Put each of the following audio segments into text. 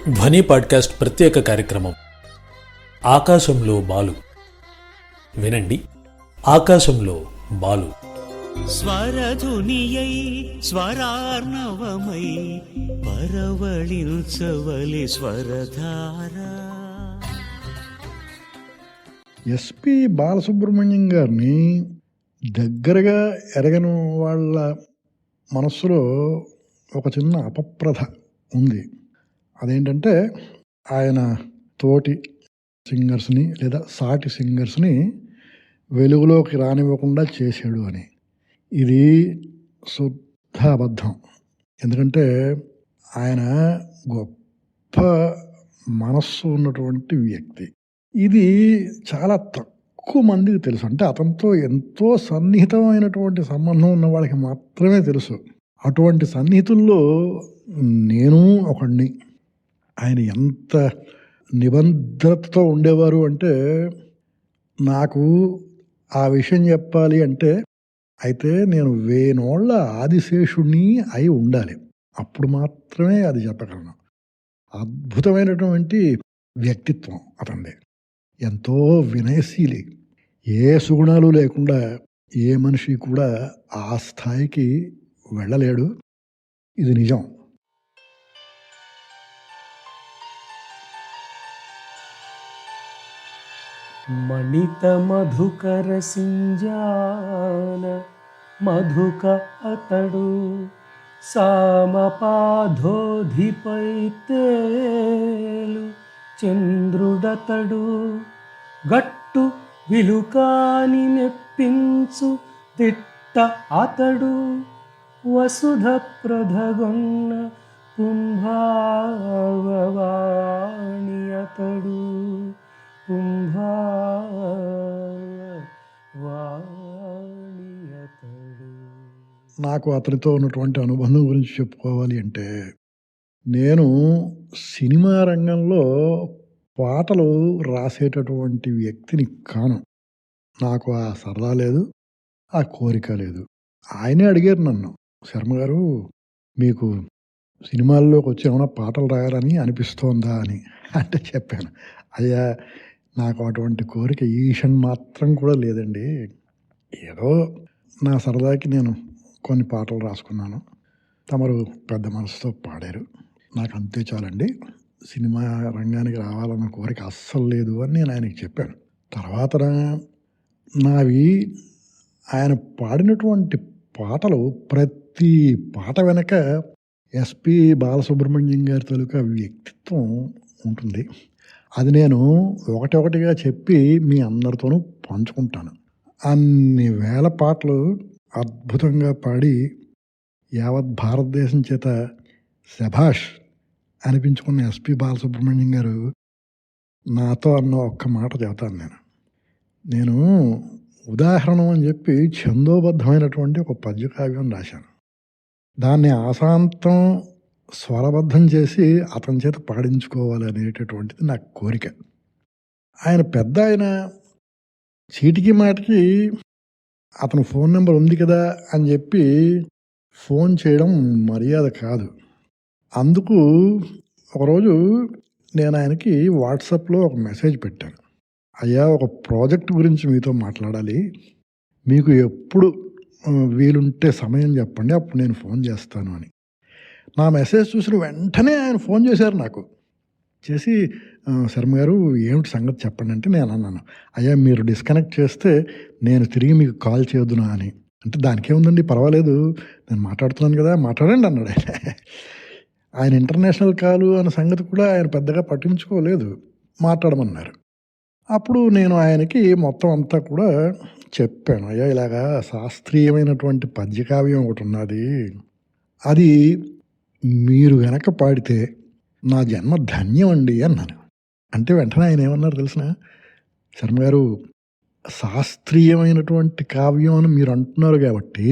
ధ్వని పాడ్కాస్ట్ ప్రత్యేక కార్యక్రమం ఆకాశంలో బాలు. వినండి, ఆకాశంలో బాలు. స్వరధునియై స్వరార్ణవమై పరవళించవలి స్వరధార. ఎస్పి బాలసుబ్రహ్మణ్యం గారిని దగ్గరగా ఎరగని వాళ్ళ మనస్సులో ఒక చిన్న అపప్రథ ఉంది. అదేంటంటే ఆయన తోటి సింగర్స్ని లేదా సాటి సింగర్స్ని వెలుగులోకి రానివ్వకుండా చేశాడు అని. ఇది శుద్ధ అబద్ధం. ఎందుకంటే ఆయన గొప్ప మనస్సు ఉన్నటువంటి వ్యక్తి. ఇది చాలా తక్కువ మందికి తెలుసు. అంటే అతనితో ఎంతో సన్నిహితమైనటువంటి సంబంధం ఉన్న వాళ్ళకి మాత్రమే తెలుసు. అటువంటి సన్నిహితుల్లో నేను ఒకడిని. ఆయన ఎంత నిబంధనతో ఉండేవారు అంటే, నాకు ఆ విషయం చెప్పాలి అంటే అయితే నేను వేనోళ్ళ ఆదిశేషుణ్ణి అయి ఉండాలి. అప్పుడు మాత్రమే అది చెప్పగలను. అద్భుతమైనటువంటి వ్యక్తిత్వం అతనిది. ఎంతో వినయశీలి. ఏ సుగుణాలు లేకుండా ఏ మనిషి కూడా ఆ స్థాయికి వెళ్ళలేడు. ఇది నిజం. మణిత మధుకర సింజాన మధుక అతడు సామపాధోధిపైతేలు చంద్రుడతడు గట్టు విలుకాని నెప్పించు తిట్ట అతడు వసుధ ప్రధగొన్న కుంభావవాణి అతడు నాకు అతనితో ఉన్నటువంటి అనుబంధం గురించి చెప్పుకోవాలి అంటే, నేను సినిమా రంగంలో పాటలు రాసేటటువంటి వ్యక్తిని కాను. నాకు ఆ సరదా లేదు, ఆ కోరిక లేదు. ఆయనే అడిగారు నన్ను, శర్మ గారు మీకు సినిమాల్లోకి వచ్చి ఏమైనా పాటలు రాయాలని అనిపిస్తోందా అని. అంటే చెప్పాను, అయ్యా నాకు అటువంటి కోరిక ఈషన్ మాత్రం కూడా లేదండి. ఏదో నా సరదాకి నేను కొన్ని పాటలు రాసుకున్నాను. తమరు పెద్ద మనసుతో పాడారు, నాకు అంతే చాలండి. సినిమా రంగానికి రావాలన్న కోరిక అస్సలు లేదు అని నేను ఆయనకి చెప్పాను. తర్వాత నావి ఆయన పాడినటువంటి పాటలు ప్రతి పాట వెనక ఎస్పి బాలసుబ్రహ్మణ్యం గారి తాలూకా వ్యక్తిత్వం ఉంటుంది. అది నేను ఒకటిగా చెప్పి మీ అందరితోనూ పంచుకుంటాను. అన్ని వేల పాటలు అద్భుతంగా పాడి యావత్ భారతదేశం చేత శభాష్ అనిపించుకున్న ఎస్పి బాలసుబ్రహ్మణ్యం గారు నాతో అన్న ఒక్క మాట చెబుతాను. నేను ఉదాహరణ అని చెప్పి ఛందోబద్ధమైనటువంటి ఒక పద్యకావ్యం రాశాను. దాన్ని ఆశాంతం స్వరబద్ధం చేసి అతని చేత పాడించుకోవాలి అనేటటువంటిది నా కోరిక. ఆయన పెద్ద ఆయన చీటికి మాటికి అతను ఫోన్ నెంబర్ ఉంది కదా అని చెప్పి ఫోన్ చేయడం మర్యాద కాదు. అందుకు ఒకరోజు నేను ఆయనకి వాట్సాప్లో ఒక మెసేజ్ పెట్టాను. అయ్యా, ఒక ప్రాజెక్ట్ గురించి మీతో మాట్లాడాలి, మీకు ఎప్పుడు వీలుంటే సమయం చెప్పండి, అప్పుడు నేను ఫోన్ చేస్తాను అని. నా మెసేజ్ చూసిన వెంటనే ఆయన ఫోన్ చేశారు నాకు. చేసి శర్మ గారు ఏమిటి సంగతి చెప్పండి అంటే, నేను అన్నాను, అయ్యా మీరు డిస్కనెక్ట్ చేస్తే నేను తిరిగి మీకు కాల్ చేయొద్దునా అని. అంటే దానికేముందండి, పర్వాలేదు, నేను మాట్లాడుతున్నాను కదా, మాట్లాడండి అన్నాడు ఆయన. ఆయన ఇంటర్నేషనల్ కాలు అన్న సంగతి కూడా ఆయన పెద్దగా పట్టించుకోలేదు, మాట్లాడమన్నారు. అప్పుడు నేను ఆయనకి మొత్తం అంతా కూడా చెప్పాను. అయ్యా ఇలాగా శాస్త్రీయమైనటువంటి పద్యకావ్యం ఒకటి ఉన్నది, అది మీరు గనక పాడితే నా జన్మ ధన్యం అండి అన్నాను. అంటే వెంటనే ఆయన ఏమన్నారు తెలిసిన, శర్మ గారు శాస్త్రీయమైనటువంటి కావ్యం అని మీరు అంటున్నారు కాబట్టి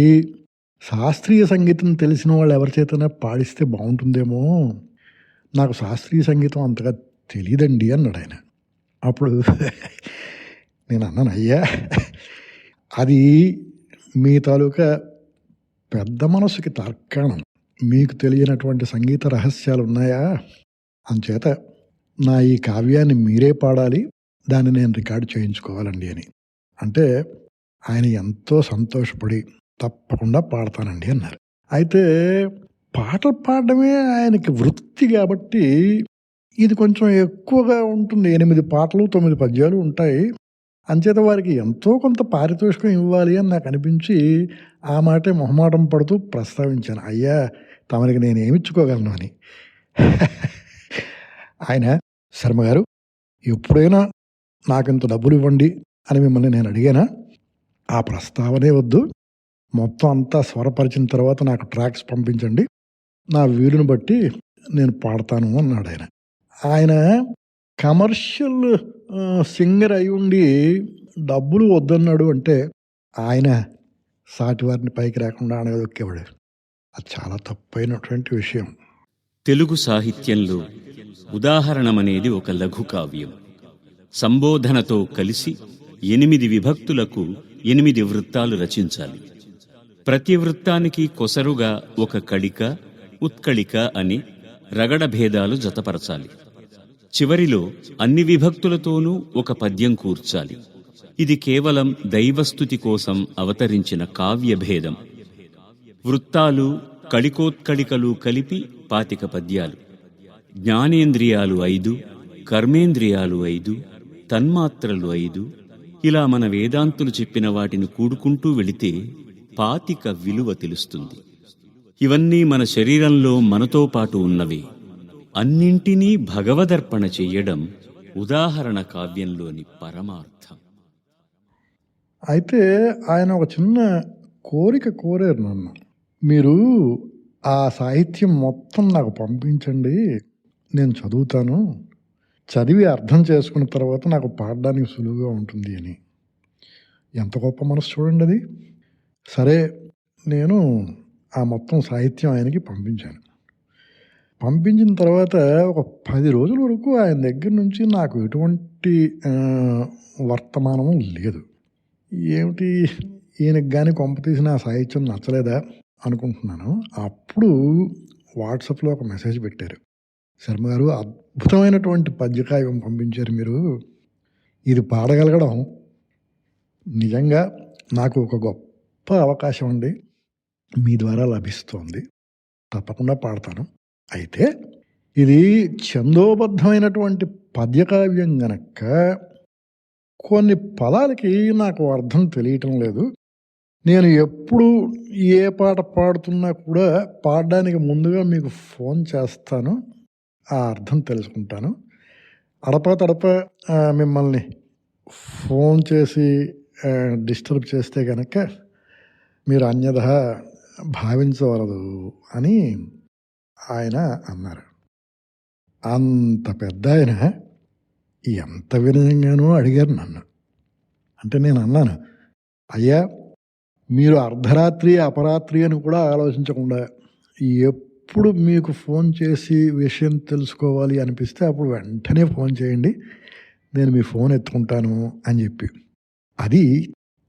శాస్త్రీయ సంగీతం తెలిసిన వాళ్ళు ఎవరి చేతనే పాడిస్తే బాగుంటుందేమో, నాకు శాస్త్రీయ సంగీతం అంతగా తెలియదండి అన్నాడు ఆయన. అప్పుడు నేను అన్నాను, అయ్యా అది మీ తాలూకా పెద్ద మనసుకి తార్కాణం. మీకు తెలియనటువంటి సంగీత రహస్యాలు ఉన్నాయా? అంచేత నా ఈ కావ్యాన్ని మీరే పాడాలి, దాన్ని నేను రికార్డు చేయించుకోవాలండి అని అంటే ఆయన ఎంతో సంతోషపడి తప్పకుండా పాడతానండి అన్నారు. అయితే పాటలు పాడడమే ఆయనకి వృత్తి కాబట్టి ఇది కొంచెం ఎక్కువగా ఉంటుంది. 8 పాటలు 9 పద్యాలు ఉంటాయి. అంచేత వారికి ఎంతో కొంత పారితోషికం ఇవ్వాలి అని నాకు అనిపించి ఆ మాటే మొహమాటం పడుతూ ప్రస్తావించాను. అయ్యా తమరికి నేను ఏమిచ్చుకోగలను అని. ఆయన శర్మ గారు ఎప్పుడైనా నాకింత డబ్బులు ఇవ్వండి అని మిమ్మల్ని నేను అడిగానా? ఆ ప్రస్తావనే వద్దు, మొత్తం అంతా స్వరపరిచిన తర్వాత నాకు ట్రాక్స్ పంపించండి, నా వీలుని బట్టి నేను పాడతాను అన్నాడు ఆయన. ఆయన కమర్షియల్ సింగర్ అయి ఉండి డబ్బులు వద్దన్నాడు అంటే ఆయన సాటి వారిని పైకి రాకుండా అణగదొక్కేవాడు. అది చాలా తప్పైనటువంటి విషయం. తెలుగు సాహిత్యంలో ఉదాహరణమనేది ఒక లఘు కావ్యం. సంబోధనతో కలిసి 8 విభక్తులకు 8 వృత్తాలు రచించాలి. ప్రతి వృత్తానికి కొసరుగా ఒక కళిక, ఉత్కళిక అని రగడ భేదాలు జతపరచాలి. చివరిలో అన్ని విభక్తులతోనూ ఒక పద్యం కూర్చాలి. ఇది కేవలం దైవస్తుతి కోసం అవతరించిన కావ్యభేదం. వృత్తాలు, కళికోత్కళికలు కలిపి 25 పద్యాలు. జ్ఞానేంద్రియాలు 5, కర్మేంద్రియాలు 5, తన్మాత్రలు 5. ఇలా మన వేదాంతులు చెప్పిన వాటిని కూడుకుంటూ వెళితే 25 విలువ తెలుస్తుంది. ఇవన్నీ మన శరీరంలో మనతో పాటు ఉన్నవి. అన్నింటినీ భగవదర్పణ చెయ్యడం ఉదాహరణ కావ్యంలోని పరమార్థం. అయితే ఆయన ఒక చిన్న కోరిక కోరారు నన్ను. మీరు ఆ సాహిత్యం మొత్తం నాకు పంపించండి, నేను చదువుతాను, చదివి అర్థం చేసుకున్న తర్వాత నాకు పాడడానికి సులువుగా ఉంటుంది అని. ఎంత గొప్ప మనసు చూడండి అది. సరే, నేను ఆ మొత్తం సాహిత్యం ఆయనకి పంపించాను. పంపించిన తర్వాత ఒక 10 రోజుల వరకు ఆయన దగ్గర నుంచి నాకు ఎటువంటి వర్తమానము లేదు. ఏమిటి ఈయనకి కానీ కొంప తీసిన ఆ సాహిత్యం నచ్చలేదా అనుకుంటున్నాను. అప్పుడు వాట్సాప్లో ఒక మెసేజ్ పెట్టారు. శర్మ గారు, అద్భుతమైనటువంటి పద్యకావ్యం పంపించారు మీరు, ఇది పాడగలగడం నిజంగా నాకు ఒక గొప్ప అవకాశం అండి, మీ ద్వారా లభిస్తోంది, తప్పకుండా పాడతాను. అయితే ఇది ఛందోబద్ధమైనటువంటి పద్యకావ్యం గనక కొన్ని పదాలకి నాకు అర్థం తెలియటం లేదు. నేను ఎప్పుడు ఏ పాట పాడుతున్నా కూడా పాడడానికి ముందుగా మీకు ఫోన్ చేస్తాను, ఆ అర్థం తెలుసుకుంటాను. తడప మిమ్మల్ని ఫోన్ చేసి డిస్టర్బ్ చేస్తే కనుక మీరు అన్యథా భావించవలదు అని ఆయన అన్నారు. అంత పెద్ద ఆయన ఎంత వినయంగానో అడిగారు నన్ను. అంటే నేను అన్నాను, అయ్యా మీరు అర్ధరాత్రి అపరాత్రి అని కూడా ఆలోచించకుండా ఎప్పుడు మీకు ఫోన్ చేసి విషయం తెలుసుకోవాలి అనిపిస్తే అప్పుడు వెంటనే ఫోన్ చేయండి, నేను మీ ఫోన్ ఎత్తుకుంటాను అని చెప్పి. అది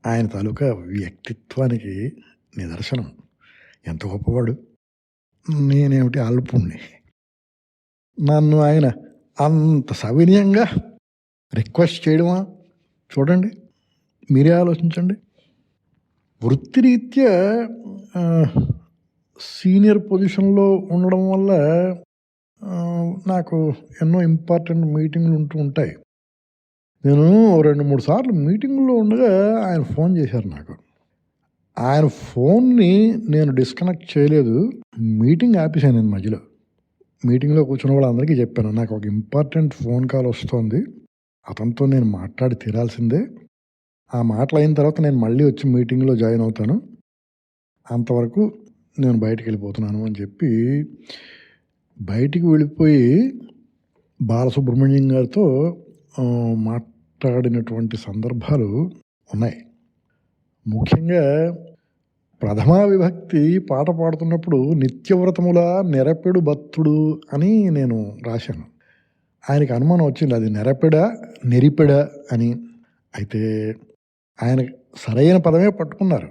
ఆయన తాలూకా వ్యక్తిత్వానికి నిదర్శనం. ఎంత గొప్పవాడు. నేనేమిటి అల్పుణ్ణి. నన్ను ఆయన అంత సవినయంగా రిక్వెస్ట్ చేయడమా? చూడండి, మీరే ఆలోచించండి. వృత్తిరీత్యా సీనియర్ పొజిషన్లో ఉండడం వల్ల నాకు ఎన్నో ఇంపార్టెంట్ మీటింగ్లు ఉంటూ ఉంటాయి. నేను 2-3 సార్లు మీటింగుల్లో ఉండగా ఆయన ఫోన్ చేశారు నాకు. ఆయన ఫోన్ని నేను డిస్కనెక్ట్ చేయలేదు, మీటింగ్ ఆపేశాను నేను మధ్యలో. మీటింగ్లో కూర్చున్న వాళ్ళందరికీ చెప్పాను, నాకు ఒక ఇంపార్టెంట్ ఫోన్ కాల్ వస్తుంది, అతనితో నేను మాట్లాడి తీరాల్సిందే, ఆ మాటలు అయిన తర్వాత నేను మళ్ళీ వచ్చి మీటింగ్లో జాయిన్ అవుతాను, అంతవరకు నేను బయటికి వెళ్ళిపోతున్నాను అని చెప్పి బయటికి వెళ్ళిపోయి బాలసుబ్రహ్మణ్యం గారితో మాట్లాడినటువంటి సందర్భాలు ఉన్నాయి. ముఖ్యంగా ప్రథమా విభక్తి పాట పాడుతున్నప్పుడు నిత్యవ్రతముల నెరపెడు భక్తుడు అని నేను రాశాను. ఆయనకి అనుమానం వచ్చింది, అది నెరపెడా నెరిపెడా అని. అయితే ఆయన సరైన పదమే పట్టుకున్నారు.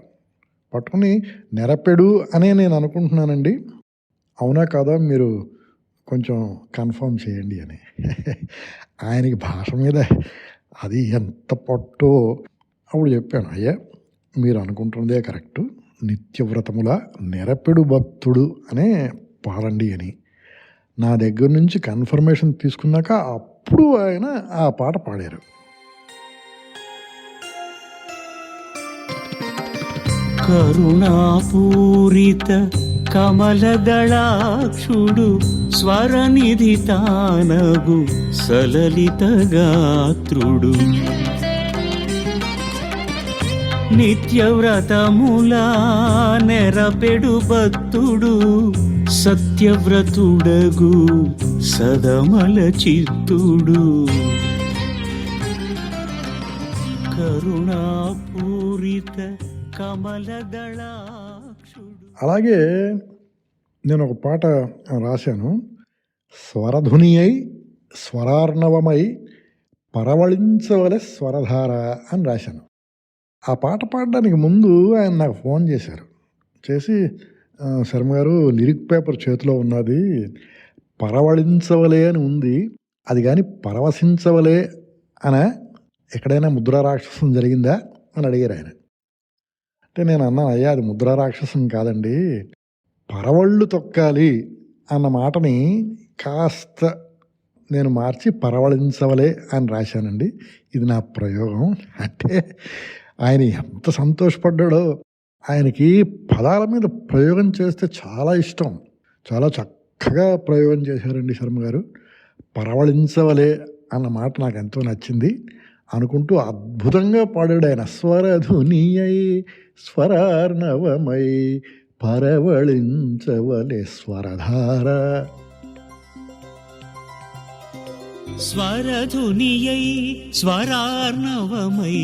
పట్టుకుని నెరపెడు అనే నేను అనుకుంటున్నానండి, అవునా కాదా మీరు కొంచెం కన్ఫర్మ్ చేయండి అని. ఆయనకి భాష మీద అది ఎంత పట్టో. అప్పుడు చెప్పాను, అయ్యా మీరు అనుకుంటున్నదే కరెక్టు, నిత్యవ్రతముల నెరపెడు భక్తుడు అనే పాడండి అని. నా దగ్గర నుంచి కన్ఫర్మేషన్ తీసుకున్నాక అప్పుడు ఆయన ఆ పాట పాడారు. కరుణాపూరిత కమలదళాక్షుడు స్వరనిధి తానగు సలలిత గాత్రుడు నిత్యవ్రతములా నెరపెడు భక్తుడు సత్యవ్రతుడగు సదమల చిత్తుడు కరుణాపూరిత కమలదళాక్షుడు. అలాగే నేను ఒక పాట రాశాను, స్వరధుని అయి స్వరార్ణవమై పరవళించవలె స్వరధార అని రాశాను. ఆ పాట పాడడానికి ముందు ఆయన నాకు ఫోన్ చేశారు. చేసి, శర్మ గారు లిరిక్ పేపర్ చేతిలో ఉన్నది, పరవళించవలే అని ఉంది, అది కానీ పరవశించవలే అనే ఎక్కడైనా ముద్రా రాక్షసం జరిగిందా అని అడిగారు ఆయన. అంటే నేను అన్నాను, అయ్యా అది ముద్రా రాక్షసం కాదండి, పరవళ్ళు తొక్కాలి అన్న మాటని కాస్త నేను మార్చి పరవళించవలే అని రాశానండి, ఇది నా ప్రయోగం. అంటే ఆయన ఎంత సంతోషపడ్డాడో. ఆయనకి పదాల మీద ప్రయోగం చేస్తే చాలా ఇష్టం. చాలా చక్కగా ప్రయోగం చేశారండి శర్మ గారు. పరవళించవలే అన్న మాట నాకు ఎంతో నచ్చింది అనుకుంటూ అద్భుతంగా పాడాడు ఆయన. స్వరధునియై స్వరార్ణవమై పరవళించవలే స్వరధార. స్వరధునియై స్వరార్ణవమై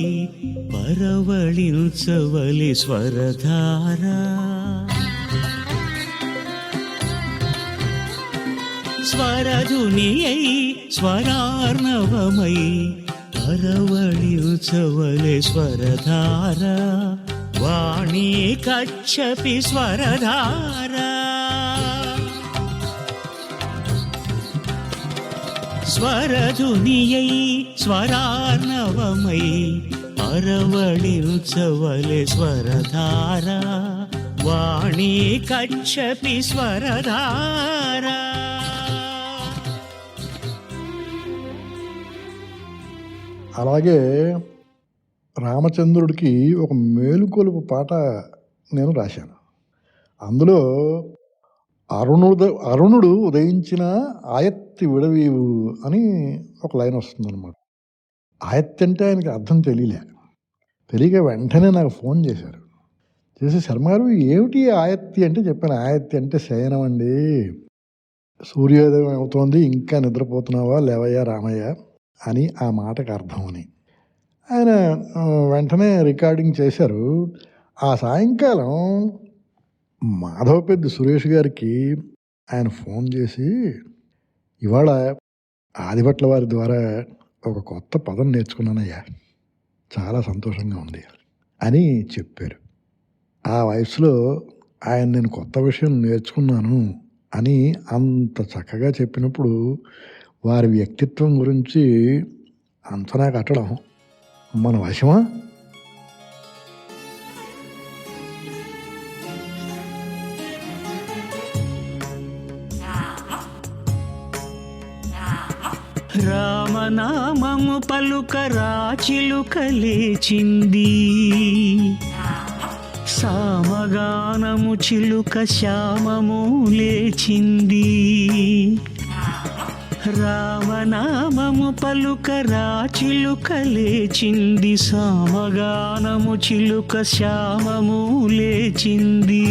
పరవళించవలె స్వరధార. స్వరధునియై స్వరార్ణవమై పరవళించవలె స్వరధార. వాణీ కచ్చపి స్వరధార. స్వరధునియై స్వరార్ణవమై పరవళించవలె స్వరధార. వాణీ కచ్చపి స్వరధార. అలాగే రామచంద్రుడికి ఒక మేలుకొలుపు పాట నేను రాశాను. అందులో అరుణుడు ఉదయించిన ఆయత్తి విడవీవు అని ఒక లైన్ వస్తుందన్నమాట. ఆయత్తి అంటే ఆయనకి అర్థం తెలియక వెంటనే నాకు ఫోన్ చేశారు. చేసి, శర్మ గారు ఏమిటి ఆయత్తి అంటే చెప్పాను, ఆయత్తి అంటే శయనం అండి, సూర్యోదయం అవుతోంది ఇంకా నిద్రపోతున్నావా, లేవయ్యా రామయ్య అని ఆ మాటకు అర్థం అని. ఆయన వెంటనే రికార్డింగ్ చేశారు. ఆ సాయంకాలం మాధవపెద్ది సురేష్ గారికి ఆయన ఫోన్ చేసి, ఇవాళ ఆదిభట్ల వారి ద్వారా ఒక కొత్త పదం నేర్చుకున్నానయ్యా, చాలా సంతోషంగా ఉంది అని చెప్పారు. ఆ వయసులో ఆయన నేను కొత్త విషయం నేర్చుకున్నాను అని అంత చక్కగా చెప్పినప్పుడు వారి వ్యక్తిత్వం గురించి అంచనా కట్టడం మన వశమా? రామనామము పలుకరా చిలుక లేచింది, సామగానము చిలుక శ్యామము లేచింది. రామనామము పలుకరా చిలుక లేచింది, సామగానము చిలుక శ్యామము లేచింది.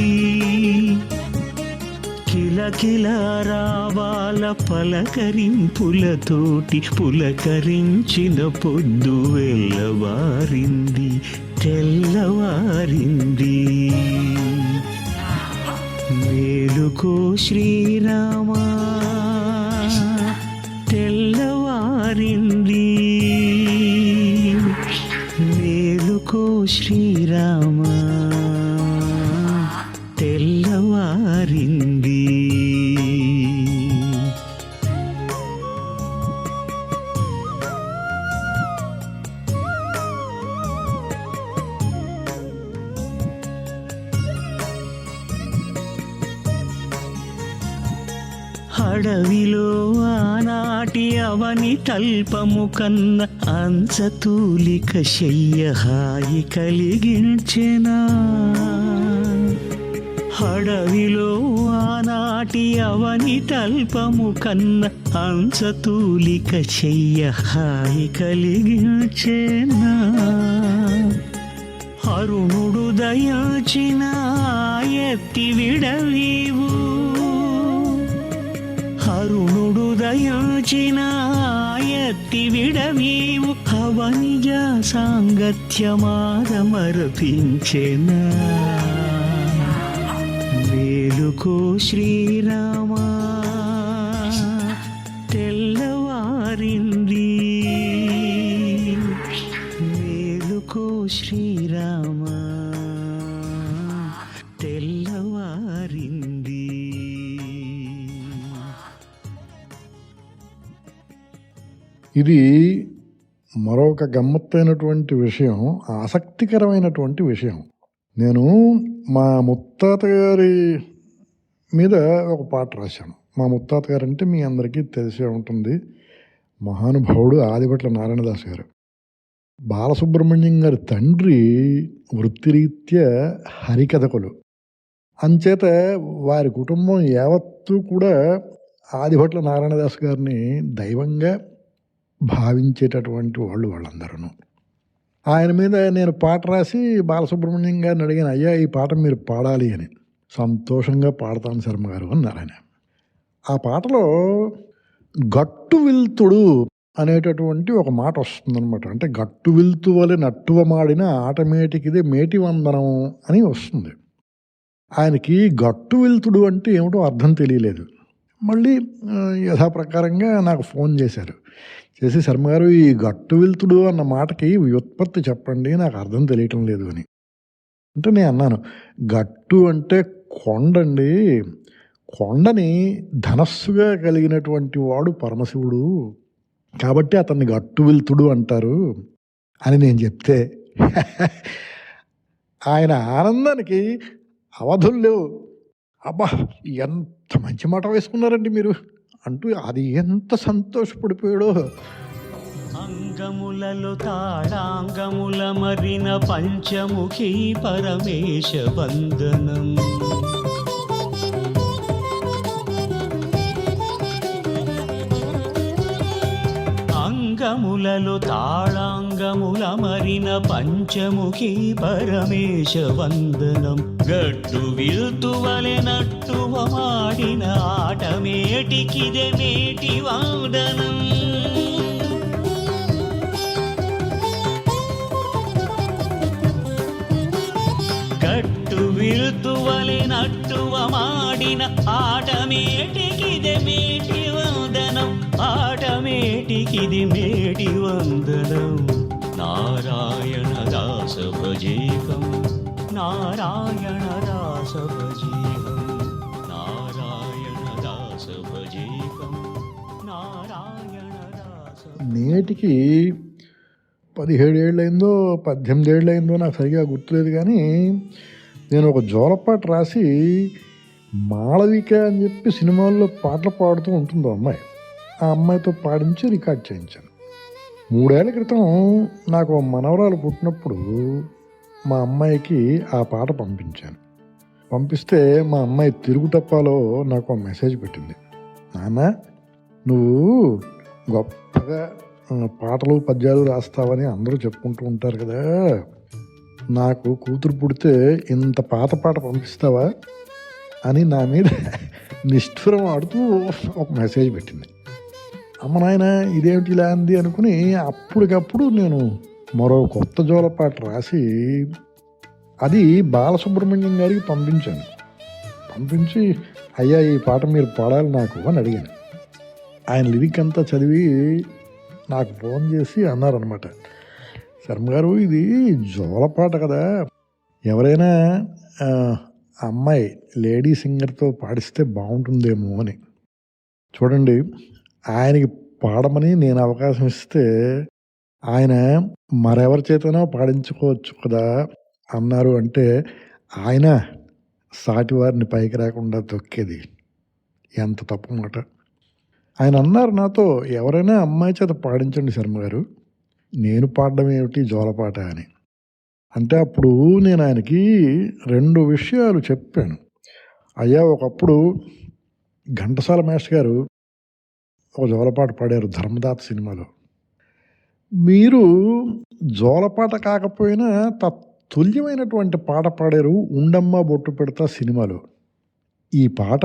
కిలకిల రావాల పలకరింపులతోటి పులకరించిన పొద్దు వెళ్ళవారింది, తెల్లవారింది. మేలుకో శ్రీరామా, తెల్లవారింది. మేలుకో శ్రీరామా, తెల్లవారింది. అడవిలో ఆనాటి అవని తల్పము కన్న అంచతూలిక శయ్య హాయి కలిగించెనా. అడవిలో ఆనాటి అవని తల్పము కన్న అంచతూలిక శయ్య హాయి కలిగించెనా. అరుణుడు దయాచిన ఎత్తి విడవీవు, అరుణుడు దయాచిన ఎత్తి విడవీవు అవనిజ సాంగత్యమారమర్పించెనా. మేలుకో శ్రీరామా తెల్లవారింది, మేలుకో శ్రీరామా తెల్లవారింది. ఇది మరొక గమ్మత్తైనటువంటి విషయం, ఆసక్తికరమైనటువంటి విషయం. నేను మా ముత్తాత గారి మీద ఒక పాట రాశాను. మా ముత్తాత గారు అంటే మీ అందరికీ తెలిసే ఉంటుంది, మహానుభావుడు ఆదిభట్ల నారాయణదాస్ గారు. బాలసుబ్రహ్మణ్యం గారి తండ్రి వృత్తిరీత్యా హరికథకులు. అంచేత వారి కుటుంబం యావత్తూ కూడా ఆదిభట్ల నారాయణదాస్ గారిని దైవంగా భావించేటటువంటి వాళ్ళందరూ. ఆయన మీద నేను పాట రాసి బాలసుబ్రహ్మణ్యం గారిని అడిగాను, అయ్యా ఈ పాట మీరు పాడాలి అని. సంతోషంగా పాడతాను శర్మ గారు అన్నారు ఆయన. ఆ పాటలో గట్టు విల్తుడు అనేటటువంటి ఒక మాట వస్తుందన్నమాట. అంటే గట్టు విల్తు వలె నట్టువ మాడిన ఆటమేటికిదే మేటి వందనం అని వస్తుంది. ఆయనకి గట్టు విల్తుడు అంటే ఏమిటో అర్థం తెలియలేదు. మళ్ళీ యథాప్రకారంగా నాకు ఫోన్ చేశారు. చేసి శర్మ గారు ఈ గట్టు విల్తుడు అన్న మాటకి వ్యుత్పత్తి చెప్పండి, నాకు అర్థం తెలియటం లేదు అని. అంటే నేను అన్నాను, గట్టు అంటే కొండండి, కొండని ధనస్సుగా కలిగినటువంటి వాడు పరమశివుడు, కాబట్టి అతన్ని గట్టు విల్తుడు అంటారు అని నేను చెప్తే ఆయన ఆనందానికి అవధులు లేవు. అబ్బా ఎంత మంచి మాట వేసుకున్నారండి మీరు అంటూ అది ఎంత సంతోషపడిపోయాడో. అంగములలో తాళాంగముల మరిన పంచముఖి పరమేశ వందనం. అంగములలో తాళాంగముల మరిన పంచముఖి పరమేశ వందనం. గట్టు విల్తువలె నట్టువ మాడిన ఆటమేటికిదే మేటి వందనం. గట్టు విల్తువలె నట్టువ మాడిన ఆటమేటికిదే మేటి వందనం. ఆటమేటికిది మేటి వందనం. నారాయణ దాస భజేహం, నారాయణ దాస భజేహం, నారాయణ దాస భజేహం, నారాయణ దాస. నేటికి 17 ఏళ్ళైందో 18 ఏళ్ళైందో నాకు సరిగా గుర్తులేదు, కానీ నేను ఒక జోలపాట రాసి మాళవిక అని చెప్పి సినిమాల్లో పాటలు పాడుతూ ఉంటుందో అమ్మాయి, ఆ అమ్మాయితో పాడించి రికార్డ్ చేయించాను. 3 ఏళ్ల క్రితం నాకు మనవరాలు పుట్టినప్పుడు మా అమ్మాయికి ఆ పాట పంపించాను. పంపిస్తే మా అమ్మాయి తిరుగుటప్పాలో నాకు మెసేజ్ పెట్టింది, నాన్న నువ్వు గొప్పగా పాటలు పద్యాలు రాస్తావని అందరూ చెప్పుకుంటూ ఉంటారు కదా, నాకు కూతురు పుడితే ఇంత పాత పాట పంపిస్తావా అని నా మీద నిష్ఠురం ఆడుతూ ఒక మెసేజ్ పెట్టింది. అమ్మ నాయన ఇదేమిటి ఇలా అంది అనుకుని అప్పటికప్పుడు నేను మరో కొత్త జోలపాట రాసి అది బాలసుబ్రహ్మణ్యం గారికి పంపించాను. పంపించి అయ్యా ఈ పాట మీరు పాడాలి నాకు అని అడిగాను. ఆయన లిరిక్ అంతా చదివి నాకు ఫోన్ చేసి అన్నారనమాట, శర్మ గారు ఇది జోలపాట కదా, ఎవరైనా అమ్మాయి లేడీ సింగర్తో పాడిస్తే బాగుంటుందేమో అని. చూడండి, ఆయనకి పాడమని నేను అవకాశం ఇస్తే ఆయన మరెవరి చేతనో పాడించుకోవచ్చు కదా అన్నారు అంటే ఆయన సాటివారిని పైకి రాకుండా తొక్కేది ఎంత తప్పు మాట. ఆయన అన్నారు నాతో, ఎవరైనా అమ్మాయి చేత పాడించండి శర్మ గారు, నేను పాడడం ఏమిటి జోలపాట అని. అంటే అప్పుడు నేను ఆయనకి 2 విషయాలు చెప్పాను. అయ్యా, ఒకప్పుడు ఘంటసాల మాస్టర్ గారు ఒక జోలపాట పాడారు ధర్మదాత సినిమాలో. మీరు జోలపాట కాకపోయినా తత్తుల్యమైనటువంటి పాట పాడారు ఉండమ్మ బొట్టు పెడతా సినిమాలో. ఈ పాట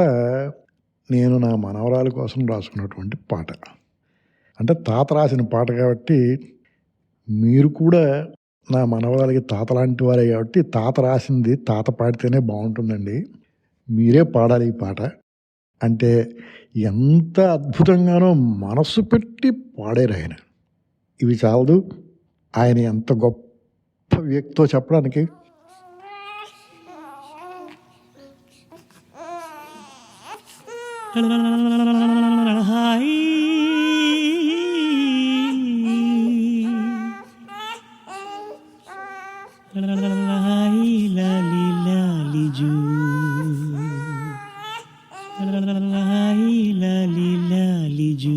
నేను నా మనవరాలి కోసం రాసుకున్నటువంటి పాట. అంటే తాత రాసిన పాట కాబట్టి మీరు కూడా నా మనవరాలికి తాత లాంటి వారే కాబట్టి తాత రాసింది తాత పాడితేనే బాగుంటుందండి, మీరే పాడాలి ఈ పాట అంటే ఎంత అద్భుతంగానో మనస్సు పెట్టి పాడారు ఆయన. ఇవి చాలదు, ఆయన ఎంత గొప్ప వ్యక్తితో చెప్పడానికి. హాయ్ లాలి లాలి జూ, లాలి లాలి జూ.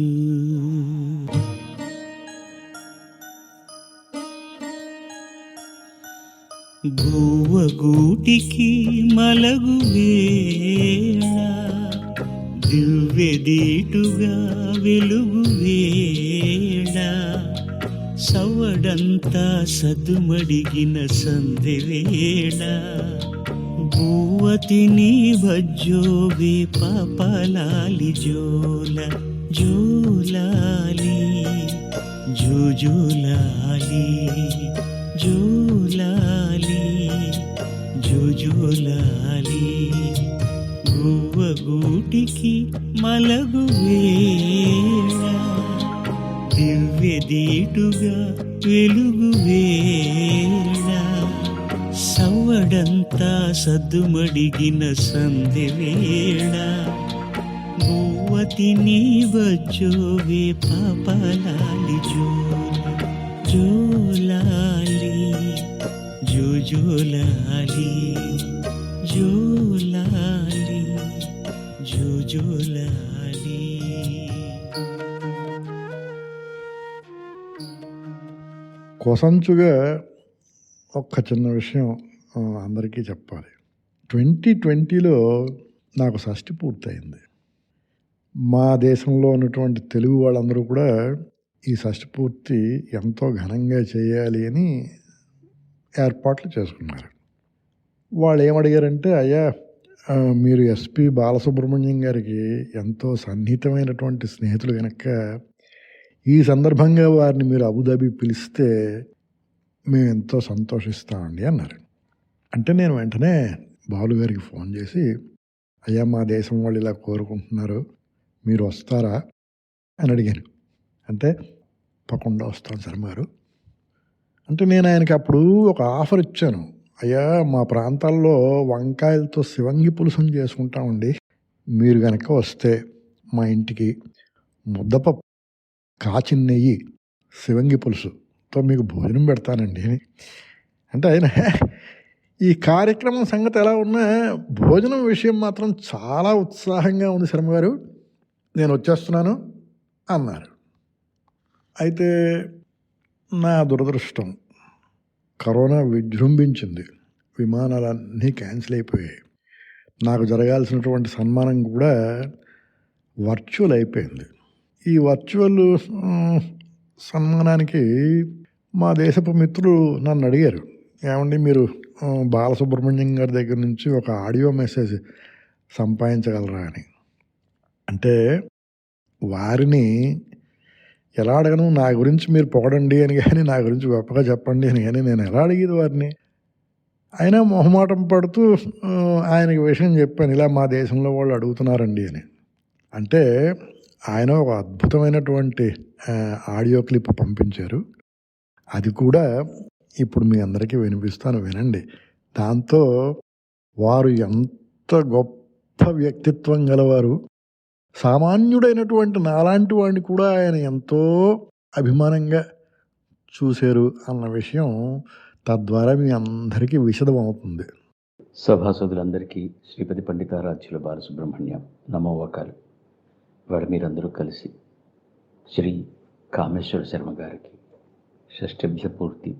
గూటికి మలగు వేళ, దివ్యదీటుగా వెలుగు వేళ, సవడంతా సద్దుమడిగిన సందెవేళ, భూవతిని వజ్జోవే పాపలాలి జోల జోలాలి జోజోలాలి జోలాలి జోజోలాలి, గూటికి మలగు వేళ, దివ్యదీటుగా వెలుగు వేళ, సవ్వడంతా సద్దుమడిగిన సందెవేళ, భూవతిని వచ్చోవే పాపలాలి జోల జోలాలి జోజోలాలి జోలాలి జోజోలాలి. కొసంచుగా ఒక్క చిన్న విషయం అందరికీ చెప్పాలి. 2020లో నాకు షష్ఠి పూర్తయింది. మా దేశంలో ఉన్నటువంటి తెలుగు వాళ్ళందరూ కూడా ఈ షష్ఠి పూర్తి ఎంతో ఘనంగా చేయాలి అని ఏర్పాట్లు చేసుకున్నారు. వాళ్ళు ఏమడిగారంటే, అయ్యా మీరు ఎస్పి బాలసుబ్రహ్మణ్యం గారికి ఎంతో సన్నిహితమైనటువంటి స్నేహితులు కనుక ఈ సందర్భంగా వారిని మీరు అబుదాబి పిలిస్తే మేము ఎంతో సంతోషిస్తామండి అన్నారు. అంటే నేను వెంటనే బాలు గారికి ఫోన్ చేసి, అయ్యా మా దేశం వాళ్ళు ఇలా కోరుకుంటున్నారు, మీరు వస్తారా అని అడిగాను. అంటే తప్పకుండా వస్తాను శర్మ గారు అంటే నేను ఆయనకి అప్పుడు ఒక ఆఫర్ ఇచ్చాను. అయ్యా మా ప్రాంతాల్లో వంకాయలతో శివంగి పులుసుని చేసుకుంటామండి, మీరు కనుక వస్తే మా ఇంటికి ముద్దపప్పు, కాచిన నెయ్యి, శివంగి పులుసుతో మీకు భోజనం పెడతానండి అని. అంటే ఆయన ఈ కార్యక్రమం సంగతి ఎలా ఉన్నా భోజనం విషయం మాత్రం చాలా ఉత్సాహంగా ఉంది శర్మ గారు, నేను వచ్చేస్తున్నాను అన్నారు. అయితే నా దురదృష్టం, కరోనా విజృంభించింది, విమానాలన్నీ క్యాన్సిల్ అయిపోయాయి. నాకు జరగాల్సినటువంటి సన్మానం కూడా వర్చువల్ అయిపోయింది. ఈ వర్చువల్ సన్మానానికి మా దేశపు మిత్రులు నన్ను అడిగారు, ఏమండి మీరు బాలసుబ్రహ్మణ్యం గారి దగ్గర నుంచి ఒక ఆడియో మెసేజ్ సంపాదించగలరా అని. అంటే వారిని ఎలా అడగను, నా గురించి మీరు పొగడండి అని కానీ, నా గురించి గొప్పగా చెప్పండి అని కానీ నేను ఎలా అడిగేది వారిని. అయినా మొహమాటం పడుతూ ఆయనకి విషయం చెప్పాను, ఇలా మా దేశంలో వాళ్ళు అడుగుతున్నారండి అని. అంటే ఆయన ఒక అద్భుతమైనటువంటి ఆడియో క్లిప్ పంపించారు. అది కూడా ఇప్పుడు మీ అందరికీ వినిపిస్తాను, వినండి. దాంతో వారు ఎంత గొప్ప వ్యక్తిత్వం గలవారు, సామాన్యుడైనటువంటి నాలాంటి వాడిని కూడా ఆయన ఎంతో అభిమానంగా చూశారు అన్న విషయం తద్వారా మీ అందరికీ విశదమవుతుంది. సభాసదులందరికీ శ్రీపతి పండితారాధ్యుల బాలసుబ్రహ్మణ్యం నమోవకాలు. ఇవాళ మీరందరూ కలిసి శ్రీ కామేశ్వర శర్మ గారికి షష్ఠభ్య పూర్తి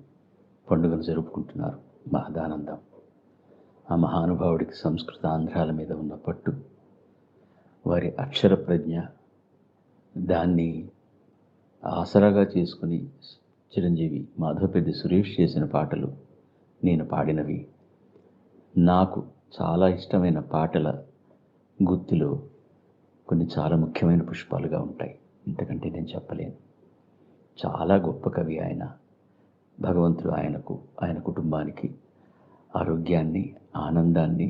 పండుగను జరుపుకుంటున్నారు. మహదానందం. ఆ మహానుభావుడికి సంస్కృత ఆంధ్రాల మీద ఉన్న పట్టు, వారి అక్షర ప్రజ్ఞ, దాన్ని ఆసరాగా చేసుకుని చిరంజీవి మాధవపెద్ది సురేష్ చేసిన పాటలు, నేను పాడినవి, నాకు చాలా ఇష్టమైన పాటల గుత్తిలో కొన్ని చాలా ముఖ్యమైన పుష్పాలుగా ఉంటాయి. ఇంతకంటే నేను చెప్పలేను. చాలా గొప్ప కవి ఆయన. భగవంతుడు ఆయనకు, ఆయన కుటుంబానికి ఆరోగ్యాన్ని, ఆనందాన్ని,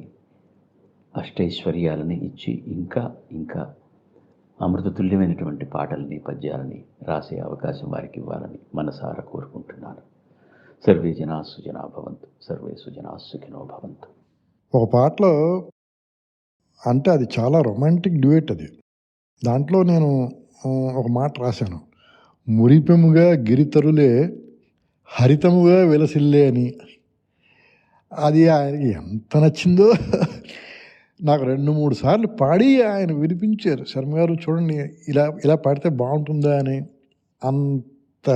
అష్టైశ్వర్యాలని ఇచ్చి ఇంకా ఇంకా అమృతతుల్యమైనటువంటి పాటలని, పద్యాలని రాసే అవకాశం వారికి ఇవ్వాలని మనసారా కోరుకుంటున్నాను. సర్వే జనా సుజనా భవంతు, సర్వే సుజనా సుఖినో భవంతు. ఒక పాటలో, అంటే అది చాలా రొమాంటిక్ డ్యూయట్ అది. దాంట్లో నేను ఒక మాట రాశాను, మురిపెముగా గిరితరులే హరితముగా విలసిల్లే అని. అది ఆయనకి ఎంత నచ్చిందో నాకు 2-3 సార్లు పాడి ఆయన వినిపించారు. శర్మ గారు చూడండి, ఇలా ఇలా పాడితే బాగుంటుందా అని. అంత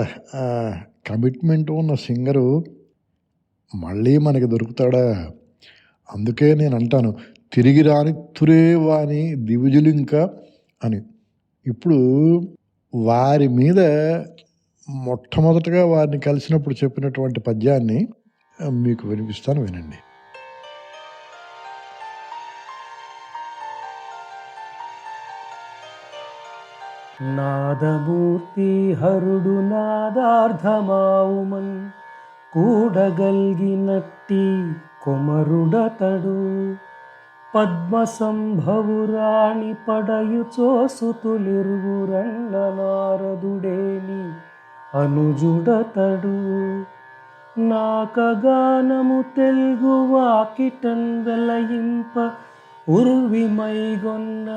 కమిట్మెంట్ ఉన్న సింగరు మళ్ళీ మనకి దొరుకుతాడా? అందుకే నేను అంటాను, తిరిగి రాని తురేవాని దివిజులింకా అని. ఇప్పుడు వారి మీద మొట్టమొదటగా వారిని కలిసినప్పుడు చెప్పినటువంటి పద్యాన్ని మీకు వినిపిస్తాను, వినండి. నాదమూర్తి హరుడు నాదార్థమావుమన్ కూడగల్గినట్టి కొమరుడతడు, పద్మసంభవురాణి పడయుచో సుతులిరువురన్న నారదుడేని అనుజుడతడు, నాకగానము తెలుగు వాకిటన్ వెలయింప ఉర్విమైగొన్న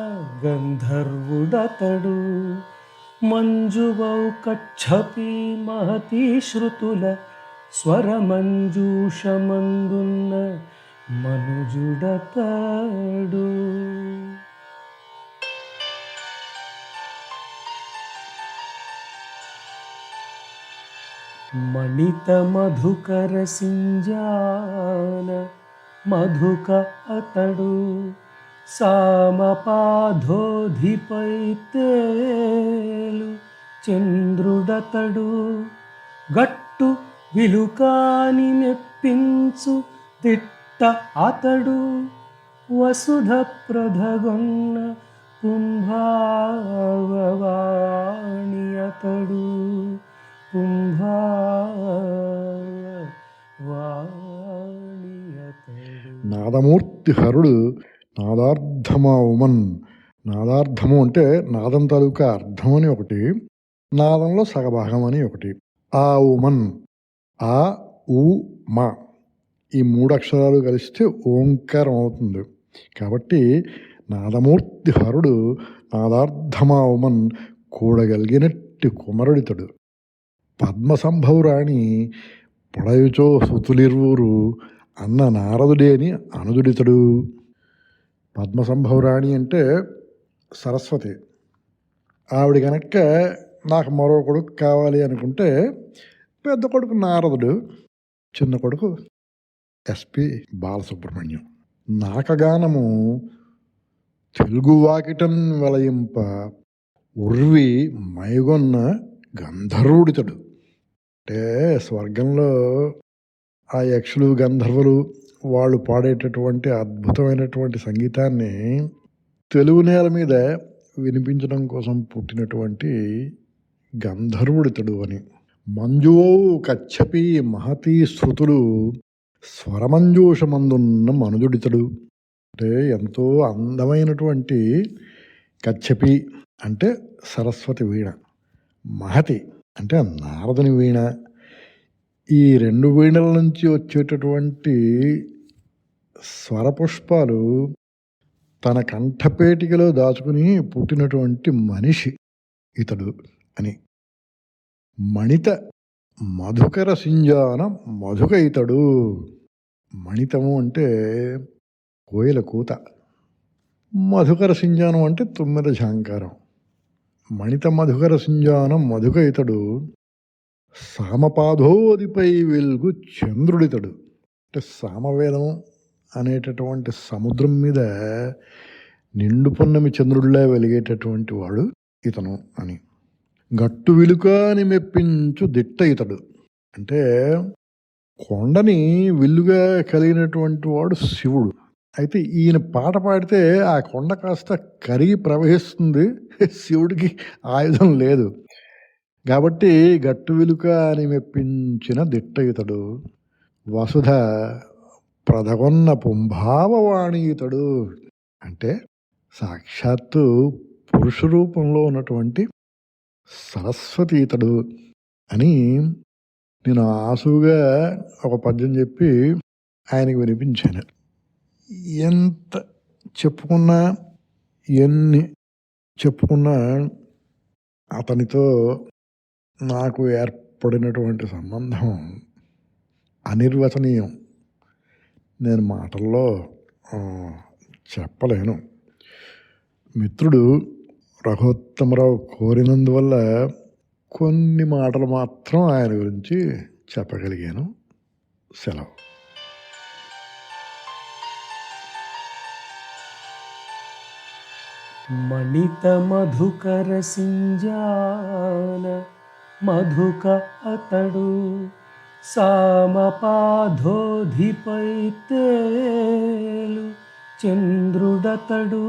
గంధర్వుడతడు, మంజువౌ కచ్చపి మహతీ శృతుల స్వరమంజూషమందున్న మనుజుడతడు. మణిత మధుకర సింజాన మధుక అతడు, సామపాధోధిపై తేలు చంద్రుడతడు, గట్టు విలుకాని మెప్పించు తిట్ట అతడు, వసుధ ప్రధగొన్న కుంభావవాణి అతడు, కుంభావవాణి అతడు. నాదమూర్తి హరుడు నాదార్థమావుమన్. నాదార్థము అంటే నాదం తాలూకా అర్థం అని ఒకటి, నాదంలో సగభాగం అని ఒకటి. ఆ ఉమన్, ఆ ఉ మా, ఈ 3 అక్షరాలు కలిస్తే ఓంకారం అవుతుంది. కాబట్టి నాదమూర్తి హరుడు నాదార్థమావుమన్ కూడగలిగినట్టి కుమరుడితడు, పద్మసంభవురాణి పొడయుచో సుతులిరువురు అన్న నారదుడేని అనుదుడితడు. పద్మసంభవురాణి అంటే సరస్వతి. ఆవిడ కనుక నాకు మరో కొడుకు కావాలి అనుకుంటే, పెద్ద కొడుకు నారదుడు, చిన్న కొడుకు ఎస్పి బాలసుబ్రహ్మణ్యం. నాకగానము తెలుగు వాకిటన్ వెలయింప ఉర్వి మైగొన్న గంధర్వుడితడు. అంటే స్వర్గంలో ఆ యక్షులు, గంధర్వులు వాళ్ళు పాడేటటువంటి అద్భుతమైనటువంటి సంగీతాన్ని తెలుగు నేల మీద వినిపించడం కోసం పుట్టినటువంటి గంధర్వుడితడు అని. మంజువో కచ్చపి మహతీ శృతులు స్వరమంజూషమందున్న మనుజుడితడు. అంటే ఎంతో అందమైనటువంటి కచ్చపి అంటే సరస్వతి వీణ, మహతి అంటే నారదుని వీణ. ఈ 2 వీణల నుంచి వచ్చేటటువంటి స్వరపుష్పాలు తన కంఠపేటికలో దాచుకుని పుట్టినటువంటి మనిషి ఇతడు అని. మణిత మధుకర సింజాన మధుక ఇతడు. మణితము అంటే కోయిల కూత, మధుకర సింజానం అంటే తుమ్మెద ఝాంకారం. మణిత మధుకర సింజానం మధుక ఇతడు, సామపాధోదిపై వెలుగు చంద్రుడితడు. అంటే సామవేదం అనేటటువంటి సముద్రం మీద నిండు పొన్నమి చంద్రుడిలా వెలిగేటటువంటి వాడు ఇతను అని. గట్టు విలుకాని మెప్పించు దిట్ట ఇతడు, అంటే కొండని విల్లుగా కలిగినటువంటి వాడు శివుడు. అయితే ఈయన పాట పాడితే ఆ కొండ కాస్త కరిగి ప్రవహిస్తుంది, శివుడికి ఆయుధం లేదు కాబట్టి గట్టు విలుక అని మెప్పించిన దిట్ట ఇతడు, వసుధ ప్రధగొన్న పుంభావవాణి ఇతడు. అంటే సాక్షాత్తు పురుష రూపంలో ఉన్నటువంటి సరస్వతి ఇతడు అని నేను ఆసుగా ఒక పద్యం చెప్పి ఆయనకి వినిపించాను. ఎంత చెప్పుకున్నా ఎన్ని చెప్పుకున్నా అతనితో నాకు ఏర్పడినటువంటి సంబంధం అనిర్వచనీయం. నేను మాటల్లో చెప్పలేను. మిత్రుడు రఘోత్తమరావు కోరినందువల్ల కొన్ని మాటలు మాత్రం ఆయన గురించి చెప్పగలిగాను. సెలవు. మణిత మధుకర సింజాన మధుక అతడు, సామపాధోధిపై తేలు చంద్రుడతడు,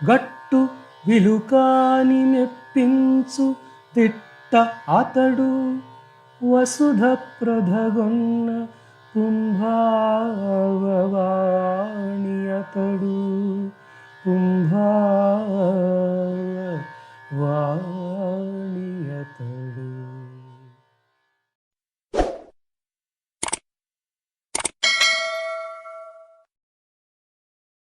గట్టు విలుకాని మెప్పించు తిట్ట అతడు, వసుధ ప్రధగొన్న కుంభావవాణి అతడు, కుంభా